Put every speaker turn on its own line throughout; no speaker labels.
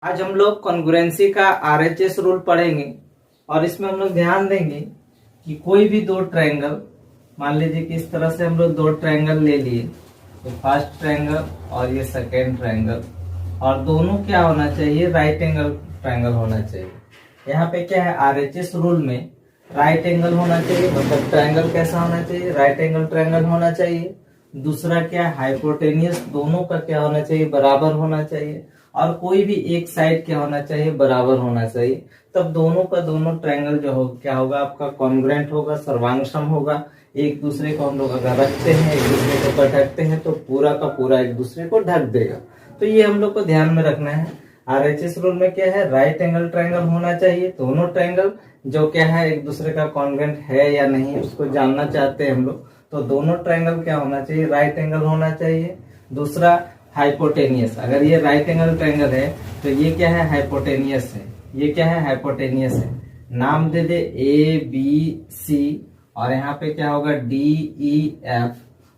आज हम लोग कॉन्ग्रुएंसी का आरएचएस रूल पढ़ेंगे और इसमें हम लोग ध्यान देंगे कि कोई भी दो ट्रायंगल, मान लीजिए कि इस तरह से हम लोग दो ट्रायंगल ले लिए, तो फर्स्ट ट्रायंगल और ये सेकेंड ट्रायंगल, और दोनों क्या होना चाहिए, राइट एंगल ट्रायंगल होना चाहिए। यहाँ पे क्या है, आरएचएस रूल में राइट एंगल होना चाहिए, मतलब ट्रायंगल कैसा होना चाहिए, राइट एंगल ट्रायंगल होना चाहिए। दूसरा क्या है, हाइपोटेनियस, दोनों का क्या होना चाहिए, बराबर होना चाहिए। और कोई भी एक साइड क्या होना चाहिए, बराबर होना चाहिए। तब दोनों का दोनों ट्रायंगल जो हो क्या होगा, आपका कॉन्ग्रुएंट होगा, सर्वांगसम होगा। एक दूसरे को हम लोग अगर रखते हैं, एक दूसरे को ढकते हैं, तो पूरा का पूरा एक दूसरे को ढक देगा। तो ये हम लोग को ध्यान में रखना है। आरएचएस रूल में क्या है, राइट एंगल ट्रायंगल होना चाहिए। दोनों ट्रायंगल जो क्या है, एक दूसरे का कॉन्ग्रुएंट है या नहीं, उसको जानना चाहते हैं हम लोग। तो दोनों ट्रायंगल क्या होना चाहिए, राइट एंगल होना चाहिए। दूसरा हाइपोटेनियस, अगर ये राइट एंगल ट्रायंगल है तो ये क्या है, हाइपोटेनियस है। ये क्या है, हाइपोटेनियस है। नाम दे दे ए बी सी, और यहाँ पे क्या होगा, डी ई एफ।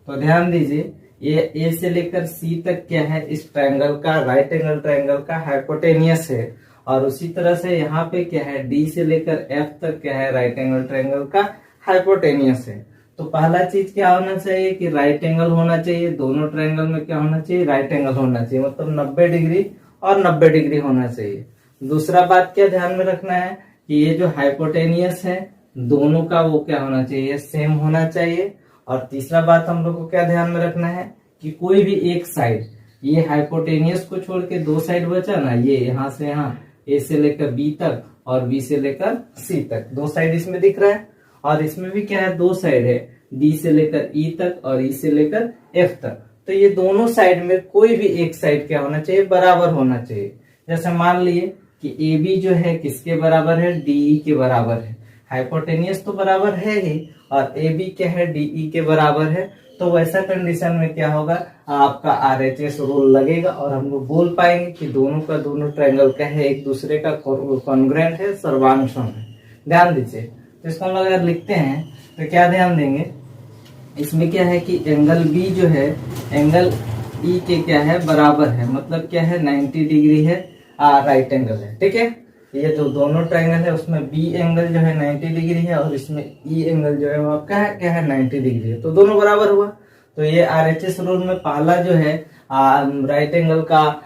तो ध्यान दीजिए, ये ए से लेकर सी तक क्या है, इस ट्रायंगल का, राइट एंगल ट्रायंगल का हाइपोटेनियस है। और उसी तरह से यहाँ पे क्या है, डी से लेकर एफ तक क्या है, राइट एंगल ट्रायंगल का हाइपोटेनियस है। तो पहला चीज क्या होना चाहिए कि राइट एंगल होना चाहिए। दोनों ट्रायंगल में क्या होना चाहिए, राइट एंगल होना चाहिए, मतलब 90 डिग्री और 90 डिग्री होना चाहिए। दूसरा बात क्या ध्यान में रखना है कि ये जो हाइपोटेनियस है, दोनों का वो क्या होना चाहिए, सेम होना चाहिए। और तीसरा बात हम लोग को क्या ध्यान में रखना है कि कोई भी एक साइड, ये हाइपोटेनियस को छोड़ के दो साइड बचा ना, ये यहाँ से यहाँ, ए से लेकर बी तक और बी से लेकर सी तक, दो साइड इसमें दिख रहा है। और इसमें भी क्या है, दो साइड है, डी से लेकर ई तक और ई से लेकर एफ तक। तो ये दोनों साइड में कोई भी एक साइड क्या होना चाहिए, बराबर होना चाहिए। जैसे मान लिए कि ए बी जो है किसके बराबर है, डीई के बराबर है। हाइपोटेनियस तो बराबर है ही, और ए बी क्या है, डीई के बराबर है। तो वैसा कंडीशन में क्या होगा, आपका आरएचएस रूल लगेगा और हम लोग बोल पाएंगे कि दोनों का दोनों ट्रायंगल क्या है, एक दूसरे का कॉन्ग्रुएंट है, सर्वांगसम है। ध्यान दीजिए, तो इसको हम लोग अगर लिखते हैं तो क्या ध्यान देंगे, इसमें क्या है कि एंगल बी जो है, एंगल ई के क्या है, बराबर है, मतलब क्या है, 90 डिग्री है, राइट एंगल है। ठीक है, ये जो दोनों ट्रायंगल है उसमें बी एंगल जो है 90 डिग्री है, और इसमें ई एंगल जो है वो आपका है क्या है, 90 डिग्री है। तो दोनों बराबर हुआ। तो ये आरएचएस रूल में पहला जो है राइट एंगल का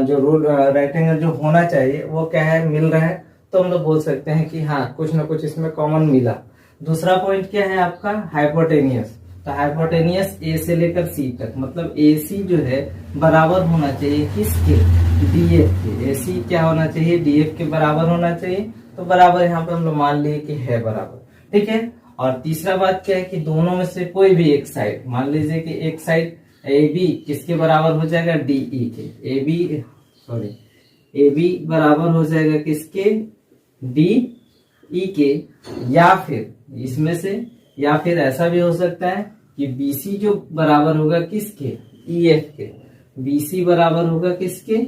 जो रूल, राइट एंगल जो होना चाहिए वो क्या है, मिल रहा है। तो हम लोग बोल सकते हैं कि हाँ, कुछ ना कुछ इसमें कॉमन मिला। दूसरा पॉइंट क्या है आपका, हाइपोटेनियस। तो हाइपोटेनियस ए से लेकर सी तक, मतलब ए सी जो है बराबर होना चाहिए किसके, डीएफ के। ए सी क्या होना चाहिए, डीएफ के बराबर होना चाहिए। तो बराबर यहाँ पे हम लोग मान लिए कि है बराबर। ठीक है, और तीसरा बात क्या है कि दोनों में से कोई भी एक साइड, मान लीजिए कि एक साइड ए बी किसके बराबर हो जाएगा, डीई के। ए बी बराबर हो जाएगा किसके, डी ई के। या फिर इसमें से, या फिर ऐसा भी हो सकता है कि बीसी जो बराबर होगा किसके, ईएफ के। बीसी बराबर होगा किसके,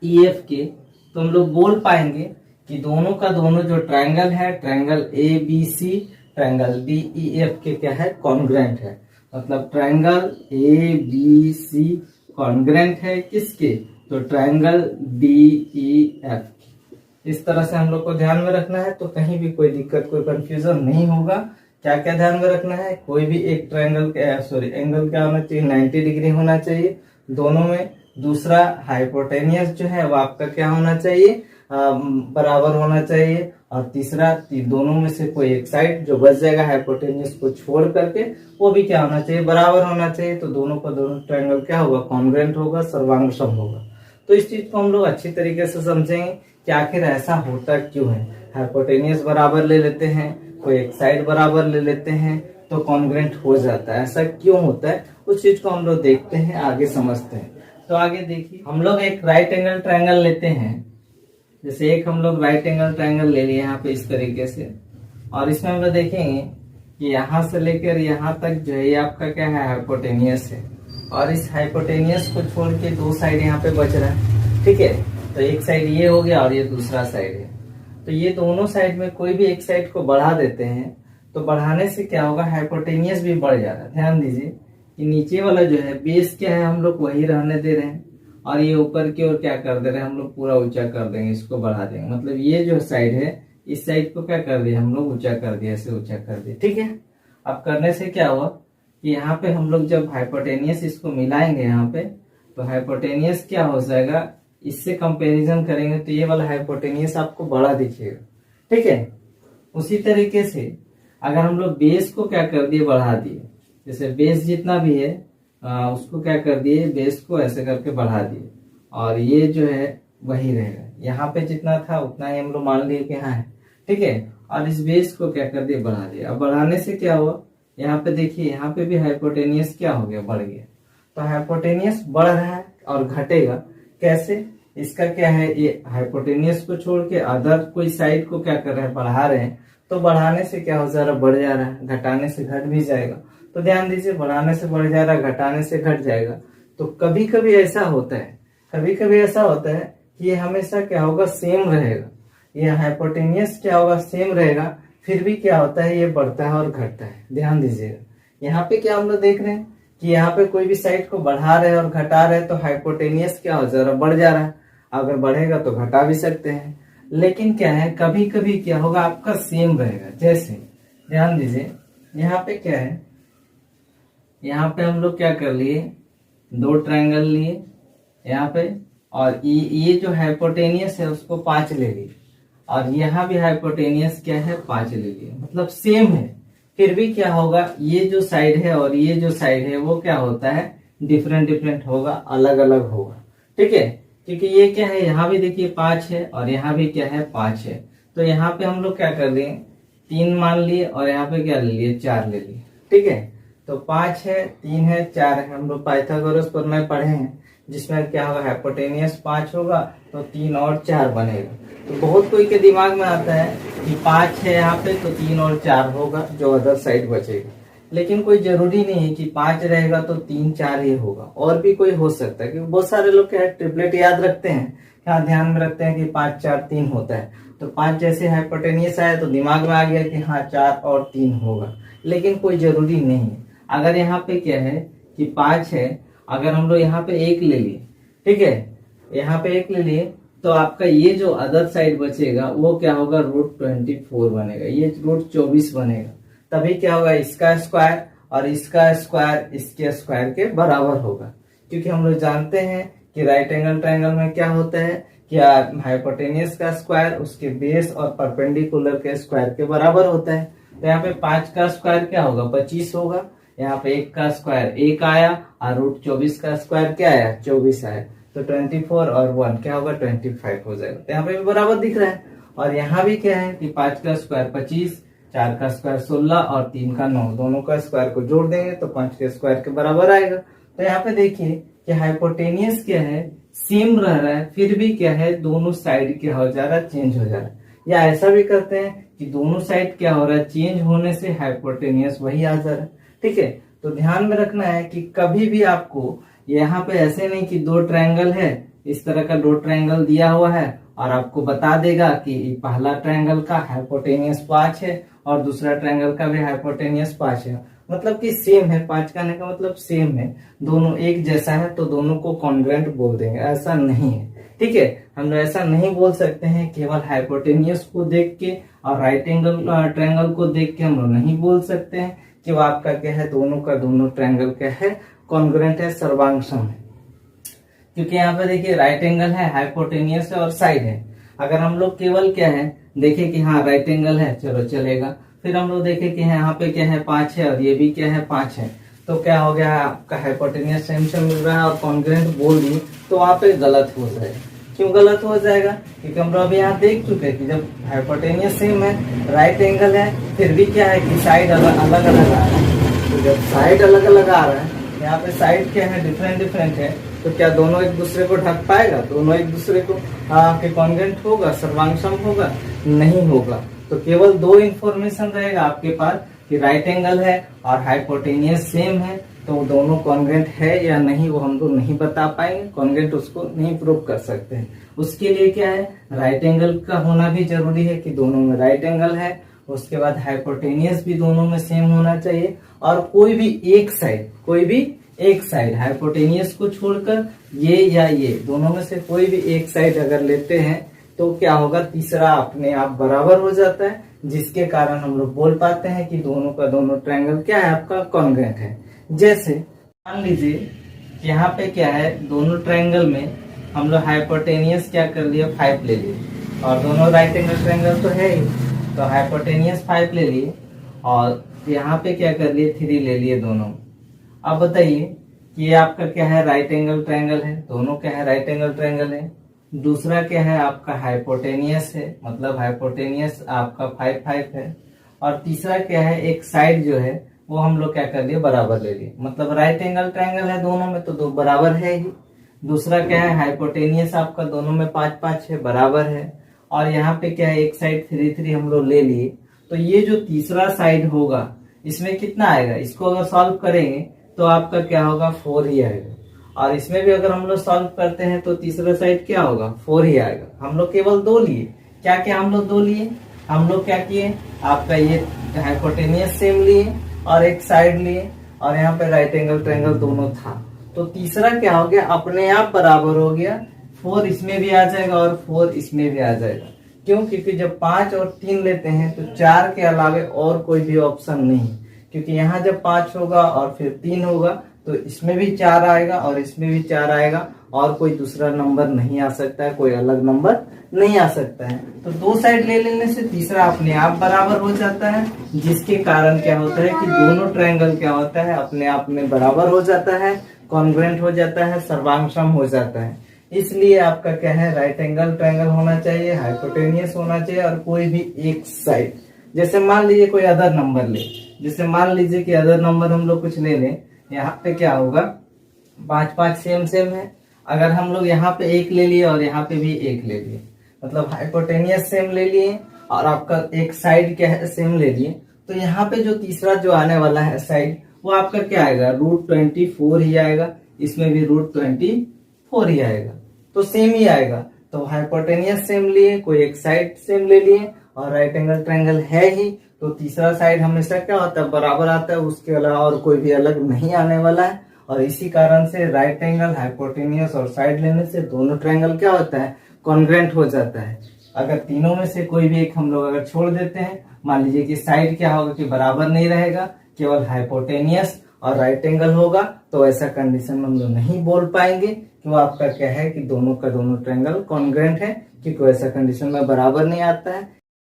ईएफ के। तो हम लोग बोल पाएंगे कि दोनों का दोनों जो ट्रायंगल है, triangle A B C, triangle D E F के क्या है, कॉन्ग्रुएंट है। मतलब triangle A B C congruent है किसके, तो ट्रायंगल डी ई एफ। इस तरह से हम लोग को ध्यान में रखना है, तो कहीं भी कोई दिक्कत, कोई कंफ्यूजन नहीं होगा। क्या क्या ध्यान में रखना है, कोई भी एक ट्रायंगल एंगल क्या होना चाहिए, 90 डिग्री होना चाहिए दोनों में। दूसरा हाइपोटेनियस जो है वो आपका क्या होना चाहिए, बराबर होना चाहिए। और तीसरा, दोनों में से कोई एक साइड जो बच जाएगा हाइपोटेनियस को छोड़ करके, वो भी क्या होना चाहिए, बराबर होना चाहिए। तो दोनों का दोनों ट्रायंगल क्या होगा, कॉन्ग्रुएंट होगा, सर्वांगसम होगा। तो इस चीज को हम लोग अच्छी तरीके से समझेंगे कि आखिर ऐसा होता क्यों है। हाइपोटेनियस बराबर ले लेते हैं, कोई एक साइड बराबर ले लेते हैं, तो कॉन्ग्रुएंट हो जाता है। ऐसा क्यों होता है, उस चीज को हम लोग देखते हैं, आगे समझते हैं। तो आगे देखिए, हम लोग एक राइट एंगल ट्रायंगल लेते हैं। जैसे एक हम लोग राइट एंगल ट्रायंगल ले लिए यहाँ पे इस तरीके से, और इसमें हम लोग देखेंगे कि यहाँ से लेकर यहाँ तक जो है ये आपका क्या है, हाइपोटेनियस है। और इस हाइपोटेनियस को छोड़ के दो साइड यहाँ पे बच रहा है। ठीक है, तो एक साइड ये हो गया और ये दूसरा साइड है। तो ये दोनों साइड में कोई भी एक साइड को बढ़ा देते हैं, तो बढ़ाने से क्या होगा, हाइपोटेनियस भी बढ़ जाएगा। ध्यान दीजिए कि नीचे वाला जो है बेस क्या है, हम लोग वही रहने दे रहे हैं, और ये ऊपर की ओर क्या कर दे रहे हैं हम लोग, पूरा ऊंचा कर देंगे, इसको बढ़ा देंगे। मतलब ये जो साइड है इस साइड को क्या कर दिया हम लोग, ऊंचा कर दिया, ऐसे ऊंचा कर दिया। ठीक है, अब करने से क्या हुआ कि यहाँ पे हम लोग जब हाइपोटेनियस इसको मिलाएंगे यहाँ पे, तो हाइपोटेनियस क्या हो जाएगा, इससे कंपैरिजन करेंगे तो ये वाला हाइपोटेनियस आपको बड़ा दिखेगा। ठीक है, उसी तरीके से अगर हम लोग बेस को क्या कर दिए, बढ़ा दिए, जैसे बेस जितना भी है उसको क्या कर दिए, बेस को ऐसे करके बढ़ा दिए, और ये जो है वही रहेगा, यहाँ पे जितना था उतना ही हम लोग मान लिए कि यहाँ है। ठीक है, और इस बेस को क्या कर दिया, बढ़ा दिया। अब बढ़ाने से क्या हुआ, यहाँ पे देखिए यहाँ पे भी हाइपोटेनियस क्या हो गया, बढ़ गया। तो हाइपोटेनियस बढ़ रहा है और घटेगा कैसे, इसका क्या है, ये हाइपोटेनियस को छोड़ के अदर कोई साइड को क्या कर रहे हैं, बढ़ा रहे हैं। तो बढ़ाने से क्या हो जा रहा है, बढ़ जा रहा है, घटाने से घट भी जाएगा। तो ध्यान दीजिए, बढ़ाने से बढ़ जा रहा है, घटाने से घट जाएगा। तो कभी कभी ऐसा होता है, कभी कभी ऐसा होता है कि ये हमेशा क्या होगा, सेम रहेगा, ये हाइपोटेनियस क्या होगा, सेम रहेगा, फिर भी क्या होता है, ये बढ़ता है और घटता है। ध्यान दीजिएगा, यहाँ पे क्या हम लोग देख रहे हैं कि यहाँ पे कोई भी साइड को बढ़ा रहे हैं और घटा रहे हैं, तो हाइपोटेनियस क्या हो जा रहा है, बढ़ जा रहा है। अगर बढ़ेगा तो घटा भी सकते हैं, लेकिन क्या है, कभी कभी क्या होगा, आपका सेम रहेगा। जैसे ध्यान दीजिए, यहाँ पे क्या है, यहाँ पे हम लोग क्या कर लिए, दो ट्रायंगल लिए यहाँ पे, और ये जो हाइपोटेनियस है उसको 5 ले लिए, और यहाँ भी हाइपोटेनियस क्या है, 5 ले लिए, मतलब सेम है। फिर भी क्या होगा, ये जो साइड है और ये जो साइड है वो क्या होता है, डिफरेंट डिफरेंट होगा, अलग अलग होगा। ठीक है, क्योंकि ये क्या है, यहाँ भी देखिए 5 है और यहाँ भी क्या है, 5 है। तो यहाँ पे हम लोग क्या कर लिए, 3 मान लिए, और यहाँ पे क्या ले लिए, 4 ले लिए। ठीक है, तो 5 है, 3 है, 4 है, हम लोग पाइथागोरस पर में पढ़े हैं, जिसमें क्या होगा, हाइपोटेनियस 5 होगा तो 3 और 4 बनेगा। तो बहुत कोई के दिमाग में आता है कि 5 है यहाँ पे तो 3 और 4 होगा, जो अदर साइड बचेगा। लेकिन कोई जरूरी नहीं है कि 5 रहेगा तो 3 4 ही होगा, और भी कोई हो सकता है, क्योंकि बहुत सारे लोग क्या है, ट्रिपलेट याद रखते हैं, क्या ध्यान में रखते हैं कि 5 4 3 होता है। तो 5 जैसे हाइपोटेनियस आया तो दिमाग में आ गया कि हाँ 4 और 3 होगा, लेकिन कोई जरूरी नहीं है। अगर यहाँ पे क्या है कि 5 है, अगर हम लोग यहाँ पे 1 ले लिए, ठीक है, यहाँ पे 1 ले लिए, तो आपका ये जो अदर साइड बचेगा वो क्या होगा, √24 बनेगा, ये √24 बनेगा। तभी क्या होगा, इसका स्क्वायर और इसका स्क्वायर इसके स्क्वायर के बराबर होगा। क्योंकि हम लोग जानते हैं कि राइट एंगल ट्रायंगल में क्या होता है, क्या हाइपोटेनियस का स्क्वायर उसके बेस और परपेंडिकुलर के स्क्वायर के बराबर होता है। तो यहाँ पे 5 का स्क्वायर क्या होगा, 25 होगा। यहाँ पे 1 का स्क्वायर 1 आया, और √24 का स्क्वायर क्या आया, 24 आया। तो 24 और 1 क्या होगा, 25 हो जाएगा। तो यहाँ पे भी बराबर दिख रहा है। और यहाँ भी क्या है कि 5 का स्क्वायर 25, 4 का स्क्वायर 16 और 3 का 9, दोनों का स्क्वायर को जोड़ देंगे तो 5 के स्क्वायर के बराबर आएगा। तो यहाँ पे देखिए कि हाइपोटेनियस क्या है, सेम रह रहा है, फिर भी क्या है, दोनों साइड क्या हो जा रहा है, चेंज हो जा रहा है। या ऐसा भी करते हैं कि दोनों साइड क्या हो रहा है, चेंज होने से हाइपोटेनियस वही आ जा रहा है। ठीक है, तो ध्यान में रखना है कि कभी भी आपको यहाँ पे ऐसे नहीं कि 2 ट्रायंगल है, इस तरह का 2 ट्रायंगल दिया हुआ है और आपको बता देगा कि पहला ट्रायंगल का हाइपोटेनियस 5 है और दूसरा ट्रायंगल का भी हाइपोटेनियस 5 है, मतलब कि सेम है। 5 का का मतलब सेम है, दोनों एक जैसा है तो दोनों को कॉन्ग्रुएंट बोल देंगे, ऐसा नहीं है। ठीक है, हम लोग ऐसा नहीं बोल सकते हैं, केवल हाइपोटेनियस को देख के और राइट एंगल ट्रायंगल को देख के हम लोग नहीं बोल सकते हैं कि वो आपका क्या है, दोनों का दोनों ट्रायंगल क्या है, कॉन्ग्रुएंट है, सर्वांगसम है। क्योंकि यहाँ पे देखिए राइट एंगल है, हाइपोटेनियस है और साइड है। अगर हम लोग केवल क्या है देखे कि हाँ राइट एंगल है, चलो चलेगा। फिर हम लोग देखे कि यहाँ पे क्या है, 5 है और ये भी क्या है, 5 है, तो क्या हो गया, आपका हाइपोटेनियस सेम से मिल रहा है और कॉन्ग्रुएंट बोल दिए, तो वहां पे गलत हो जाएगा। क्यों गलत हो जाएगा, क्योंकि हम लोग अभी यहाँ देख चुके हैं कि जब हाइपोटेनियस सेम है, राइट एंगल है, फिर भी क्या है कि साइड अलग अलग आ रहा है। तो जब साइड अलग अलग आ रहा है, यहाँ पे साइड क्या है, डिफरेंट डिफरेंट है, तो क्या दोनों एक दूसरे को ढक पाएगा, दोनों एक दूसरे को के कॉन्ग्रुएंट होगा, सर्वांगसम होगा, नहीं होगा। तो केवल 2 इंफॉर्मेशन रहेगा आपके पास कि राइट एंगल है और हाइपोटेनियस सेम है, तो दोनों कॉन्ग्रुएंट है या नहीं वो हम लोग नहीं बता पाएंगे, कॉन्ग्रुएंट उसको नहीं प्रूव कर सकते हैं। उसके लिए क्या है, राइट एंगल का होना भी जरूरी है कि दोनों में राइट एंगल है, उसके बाद हाइपोटेनियस भी दोनों में सेम होना चाहिए, और कोई भी एक साइड हाइपोटेनियस को छोड़कर ये या ये दोनों में से कोई भी एक साइड अगर लेते हैं तो क्या होगा, तीसरा अपने आप बराबर हो जाता है, जिसके कारण हम लोग बोल पाते हैं कि दोनों का दोनों ट्रायंगल क्या है, आपका कॉन्ग्रुएंट है। जैसे मान लीजिए यहाँ पे क्या है, दोनों ट्रायंगल में हम लोग हाइपोटेनियस क्या कर लिया, 5 ले लिए, और दोनों राइट एंगल ट्रायंगल तो है ही, तो हाइपोटेनियस 5 ले लिए और यहाँ पे क्या कर लिए, 3 ले लिए दोनों। अब बताइए कि ये आपका क्या है, राइट एंगल ट्रायंगल है, दोनों क्या है, राइट एंगल ट्रायंगल है। दूसरा क्या है, आपका हाइपोटेनियस है, मतलब हाइपोटेनियस आपका 5 है। और तीसरा क्या है, एक साइड जो है वो हम लोग क्या कर लिए, बराबर ले लिए, मतलब राइट एंगल ट्रायंगल है दोनों में तो दो बराबर है ही। दूसरा क्या है, हाइपोटेनियस आपका दोनों में 5 है, बराबर है। और यहाँ पे क्या है, एक साइड 3 हम लोग ले लिए, तो ये जो तीसरा साइड होगा इसमें कितना आएगा, इसको अगर सॉल्व करेंगे तो आपका क्या होगा, 4 ही आएगा। और इसमें भी अगर हम लोग सॉल्व करते हैं तो तीसरा साइड क्या होगा, 4 ही आएगा। हम लोग केवल 2 लिए, क्या क्या हम लोग 2 लिए, हम लोग क्या किए, आपका ये हाइपोटेनियस सेम लिए और एक साइड लिए, और यहाँ पे राइट एंगल ट्रायंगल दोनों था, तो तीसरा क्या हो गया, अपने आप बराबर हो गया, 4 इसमें भी आ जाएगा और 4 इसमें भी आ जाएगा। क्यों, क्योंकि जब 5 और 3 लेते हैं तो 4 के अलावे और कोई भी ऑप्शन नहीं, क्योंकि यहाँ जब 5 होगा और फिर 3 होगा तो इसमें भी 4 आएगा और इसमें भी 4 आएगा, और कोई दूसरा नंबर नहीं आ सकता है, कोई अलग नंबर नहीं आ सकता है। तो 2 साइड ले लेने से तीसरा अपने आप बराबर हो जाता है, जिसके कारण क्या होता है कि दोनों ट्रायंगल क्या होता है, अपने आप में बराबर हो जाता है, कॉन्ग्रुएंट हो जाता है, सर्वांगसम हो जाता है। इसलिए आपका क्या है, राइट एंगल ट्रायंगल होना चाहिए, हाइपोटेनियस होना चाहिए, और कोई भी एक साइड, जैसे मान लीजिए कोई अदर नंबर ले, जैसे मान लीजिए कि अदर नंबर हम लोग कुछ ले लें, यहाँ पे क्या होगा, 5 सेम है। अगर हम लोग यहाँ पे 1 ले लिए और यहाँ पे भी 1 ले लिए, मतलब हाइपोटेनियस सेम ले लिए और आपका एक साइड क्या है, सेम ले लिए, तो यहाँ पे जो तीसरा जो आने वाला है साइड, वो आपका क्या आएगा, √24 ही आएगा, इसमें भी √24 ही आएगा, तो सेम ही आएगा। तो हाइपोटेनियस सेम लिए, कोई एक साइड सेम ले लिए, और राइट एंगल ट्रायंगल है ही, तो तीसरा साइड हमेशा क्या होता है, बराबर आता है, उसके अलावा और कोई भी अलग नहीं आने वाला है। और इसी कारण से राइट एंगल, हाइपोटेनियस और साइड लेने से दोनों ट्रायंगल क्या होता है, कॉन्ग्रुएंट हो जाता है। अगर तीनों में से कोई भी एक हम लोग अगर छोड़ देते हैं, मान लीजिए कि साइड क्या होगा कि बराबर नहीं रहेगा, केवल हाइपोटेनियस और राइट एंगल होगा, तो ऐसा कंडीशन में हम लोग नहीं बोल पाएंगे कि वो आपका क्या है कि दोनों का दोनों ट्रायंगल कॉन्ग्रुएंट है, क्योंकि ऐसा कंडीशन में बराबर नहीं आता है।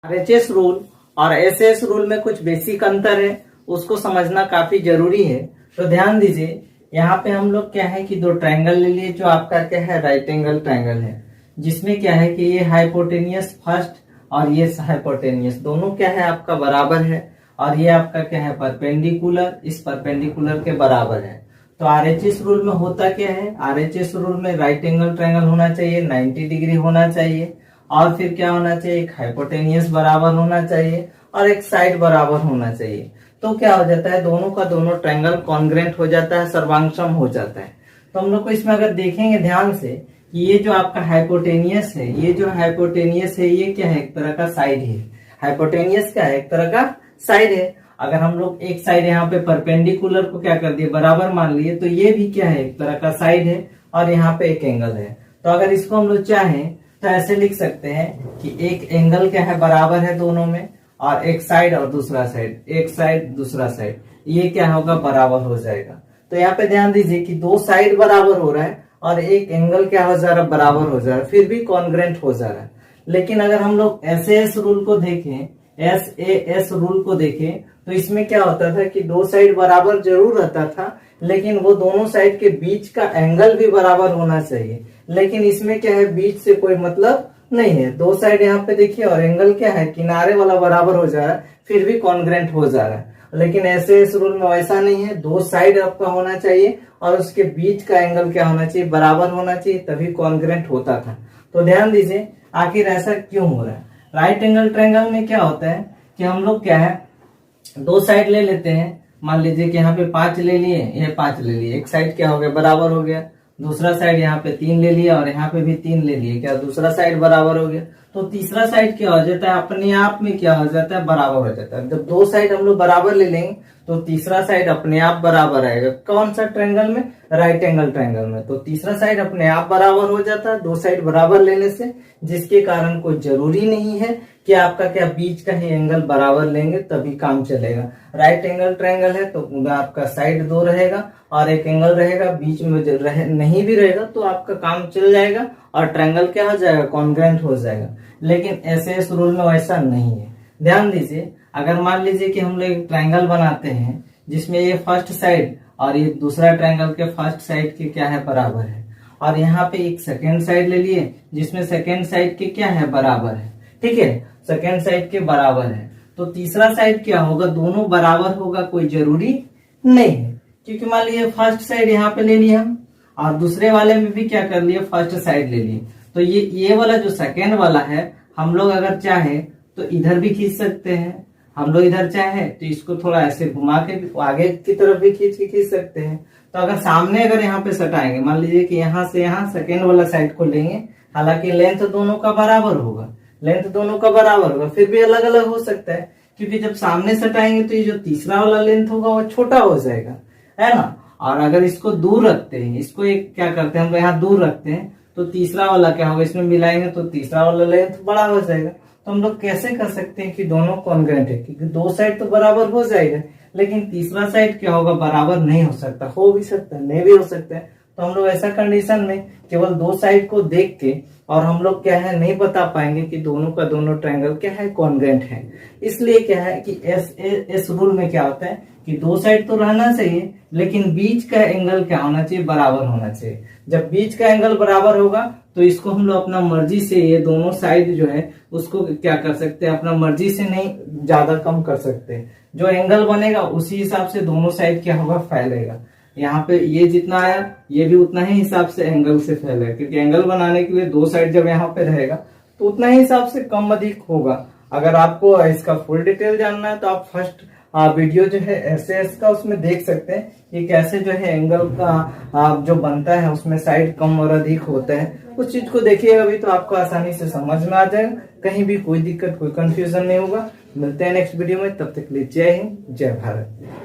आरएचएस रूल और एसएस रूल में कुछ बेसिक अंतर है, उसको समझना काफी जरूरी है। तो ध्यान दीजिए, यहाँ पे हम लोग क्या है कि 2 ट्रायंगल ले लिए, जो आपका क्या है, राइट एंगल ट्रायंगल है, जिसमें क्या है कि ये हाइपोटेनियस फर्स्ट और ये हाइपोटेनियस दोनों क्या है, आपका बराबर है, और ये आपका क्या है, परपेंडिकुलर, इस परपेंडिकुलर के बराबर है। तो आरएचएस रूल में होता क्या है, आरएचएस रूल में राइट एंगल ट्रायंगल होना चाहिए, 90 डिग्री होना चाहिए, और फिर क्या होना चाहिए, एक हाइपोटेनियस बराबर होना चाहिए और एक साइड बराबर होना चाहिए। तो क्या हो जाता है, दोनों का दोनों ट्रायंगल कॉन्ग्रुएंट हो जाता है, सर्वांगसम हो जाता है। तो हम लोग को इसमें अगर देखेंगे ध्यान से कि ये जो आपका हाइपोटेनियस है, ये जो हाइपोटेनियस है, ये क्या है, एक तरह का साइड है। हाइपोटेनियस क्या है, एक तरह का साइड है। अगर हम लोग एक साइड यहाँ पे परपेंडिकुलर को क्या कर दिए, बराबर मान लिए, तो ये भी क्या है, एक तरह का साइड है, और यहाँ पे एक एंगल है। तो अगर इसको हम लोग चाहें तो ऐसे लिख सकते हैं कि एक एंगल क्या है, बराबर है दोनों में, और एक साइड और दूसरा साइड, एक साइड दूसरा साइड, ये क्या होगा, बराबर हो जाएगा। तो यहाँ पे ध्यान दीजिए कि 2 साइड बराबर हो रहा है और एक एंगल क्या हो जा रहा है, बराबर हो जा रहा है, फिर भी कॉन्ग्रुएंट हो जा रहा है। लेकिन अगर हम लोग एसएस रूल को देखें, एसएएस रूल को देखें, तो इसमें क्या होता था कि 2 साइड बराबर जरूर रहता था, लेकिन वो दोनों साइड के बीच का एंगल भी बराबर होना चाहिए। लेकिन इसमें क्या है, बीच से कोई मतलब नहीं है, 2 साइड यहाँ पे देखिए, और एंगल क्या है, किनारे वाला बराबर हो जा रहा है, फिर भी कॉन्ग्रुएंट हो जा रहा है। लेकिन ऐसे इस रूल में वैसा नहीं है, 2 साइड आपका होना चाहिए और उसके बीच का एंगल क्या होना चाहिए, बराबर होना चाहिए, तभी कॉन्ग्रुएंट होता था। तो ध्यान दीजिए आखिर ऐसा क्यों हो रहा है। राइट एंगल ट्रायंगल में क्या होता है कि हम लोग क्या है, 2 साइड ले लेते हैं, मान लीजिए कि यहाँ पे 5 ले लिए, ये 5 ले लिए, एक साइड क्या हो गया, बराबर हो गया। दूसरा साइड यहाँ पे 3 ले लिया और यहाँ पे भी 3 ले लिए, क्या दूसरा साइड बराबर हो गया। तो तीसरा साइड क्या हो जाता है, अपने आप में क्या हो जाता है, बराबर हो जाता है। जब दो साइड हम लोग बराबर ले लेंगे तो तीसरा साइड अपने आप बराबर आएगा। कौन सा ट्रायंगल में, राइट एंगल ट्रायंगल में। तो तीसरा साइड अपने आप बराबर हो जाता है दो साइड बराबर लेने से, जिसके कारण कोई जरूरी नहीं है कि आपका क्या बीच का ही एंगल बराबर लेंगे तभी काम चलेगा। राइट एंगल ट्रायंगल है तो आपका साइड दो रहेगा और एक एंगल रहेगा, बीच में नहीं भी रहेगा तो आपका काम चल जाएगा और ट्रायंगल क्या हो जाएगा, कॉन्ग्रुएंट हो जाएगा। लेकिन एसएस रूल में वैसा नहीं है। ध्यान दीजिए, अगर मान लीजिए कि हम लोग एक ट्रायंगल बनाते हैं जिसमें ये फर्स्ट साइड और ये दूसरा ट्रायंगल के फर्स्ट साइड के क्या है, बराबर है, और यहाँ पे एक सेकेंड साइड ले लिए जिसमें सेकेंड साइड के क्या है, बराबर है। ठीक है, सेकेंड साइड के बराबर है, तो तीसरा साइड क्या होगा, दोनों बराबर होगा कोई जरूरी नहीं है। क्योंकि मान लीजिए फर्स्ट साइड यहाँ पे ले लिया हम और दूसरे वाले में भी क्या कर लिए, फर्स्ट साइड ले लिए। तो ये वाला जो सेकेंड वाला है हम लोग अगर चाहे तो इधर भी खींच सकते हैं, हम लोग इधर चाहे तो इसको थोड़ा ऐसे घुमा के आगे की तरफ भी खींच सकते हैं। तो अगर सामने अगर यहाँ पे सटाएंगे, मान लीजिए कि यहाँ से यहाँ सेकेंड वाला साइड को लेंगे, हालांकि लेंथ दोनों का बराबर होगा, लेंथ दोनों का बराबर होगा, फिर भी अलग अलग हो सकता है क्योंकि जब सामने सटाएंगे तो ये जो तीसरा वाला लेंथ होगा वो छोटा हो जाएगा, है ना। और अगर इसको दूर रखते हैं, इसको एक क्या करते हैं हम लोग यहाँ दूर रखते हैं, तो तीसरा वाला क्या होगा, इसमें मिलाएंगे तो तीसरा वाला लेंथ बड़ा हो जाएगा। तो हम लोग कैसे कर सकते हैं कि दोनों कॉन्ग्रुएंट है, क्योंकि दो साइड तो बराबर हो जाएगा, लेकिन तीसरा साइड क्या होगा, बराबर नहीं हो सकता, हो भी सकता है नहीं भी हो सकता है। तो हम लोग ऐसा कंडीशन में केवल दो साइड को देख के और हम लोग क्या है नहीं बता पाएंगे कि दोनों का दोनों ट्रायंगल क्या है, कॉन्ग्रुएंट है। इसलिए क्या है कि एस रूल में क्या होता है कि दो साइड तो रहना चाहिए लेकिन बीच का एंगल क्या होना चाहिए, बराबर होना चाहिए। जब बीच का एंगल बराबर होगा तो इसको हम लोग अपना मर्जी से ये दोनों साइड जो है उसको क्या कर सकते हैं, अपना मर्जी से नहीं ज्यादा कम कर सकते। जो एंगल बनेगा उसी हिसाब से दोनों साइड क्या होगा, फैलेगा। यहाँ पे ये जितना आया ये भी उतना ही हिसाब से एंगल से फैलेगा, क्योंकि एंगल बनाने के लिए दो साइड जब यहाँ पे रहेगा तो उतना ही हिसाब से कम अधिक होगा। अगर आपको इसका फुल डिटेल जानना है तो आप फर्स्ट वीडियो जो है एसएस का उसमें देख सकते हैं कि कैसे जो है एंगल का जो बनता है उसमें साइड कम और अधिक होता है। उस चीज को देखिएगा अभी तो आपको आसानी से समझ में आ जाएगा, कहीं भी कोई दिक्कत कोई कंफ्यूजन नहीं होगा। मिलते हैं नेक्स्ट वीडियो में, तब तक के लिए जय हिंद जय भारत।